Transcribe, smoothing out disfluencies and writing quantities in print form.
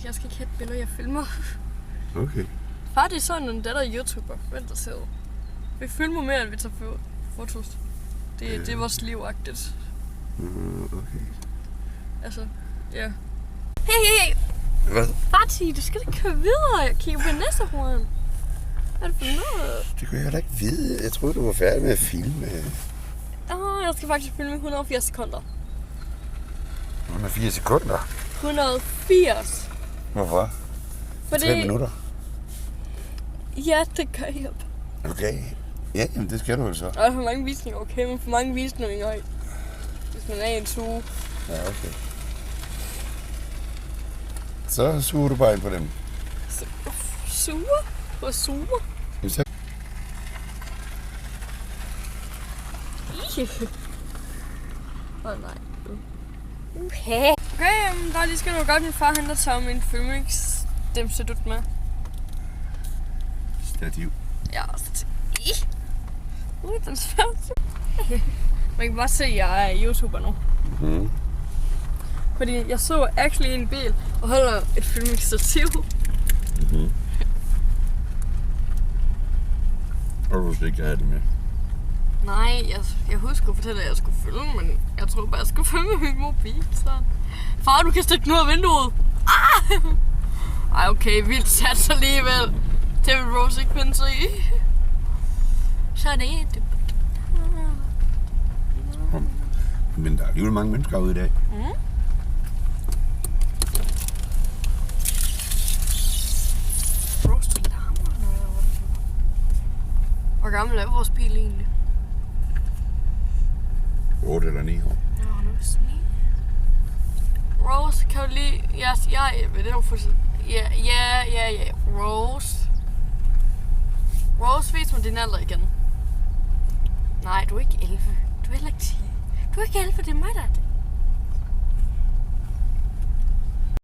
Jeg skal ikke have et billede, jeg filmer. Okay. Far, det er sådan en datter YouTuber. Vent og se. Vi filmer mere, end vi tager fotos. Det er vores livagtigt. Okay. Altså, ja. Hey! Hvad? Fati, du skal da køre videre. Jeg kigger på næsehorn. Hvad er det for noget? Det kunne jeg da ikke vide. Jeg troede, du var færdig med at filme. Jeg skal faktisk filme 180 sekunder. 104 sekunder? 180. Hvorfor? Fordi... 3 minutter? Ja, det gør jeg. Okay. Ja, jamen det skal du jo så. Og for mange visninger, okay, men for mange visninger, hvis man er i en suge. Ja, okay. Så suger du bare ind på dem. Suger? Hvor suger? Åh nej. Okay, der lige skal du godt, min far henter tager min Filmix. Dem ser du med. Stativ. Ja, så til. Den er svært. Man kan bare se, at jeg er YouTuber nu. Mm. Fordi jeg så actually en bil og holder et Filmix-stativ. Mm-hmm. Og du skal ikke have det med? Nej, jeg husker at fortælle, at jeg skulle filme, men jeg tror bare, jeg skulle filme med min mobil. Så. Far, du kan stikke den ud af vinduet. Ej, okay, vildt sats alligevel. Det vil Rose ikke finde sig i. Så er det. Men der er alligevel mange mennesker ude i dag. Mm. Rose, du larmer, når jeg var der. Hvor gammel er vores bil egentlig? 8 eller 9 år. Ja, nu er det sådan. Rose, kan du lige... Jeg ved det, for... Ja. Rose. Rose, vis mig din alder igen. Nej, du er ikke 11. Du er heller ikke 10. Du er ikke 11, det er mig, der er det.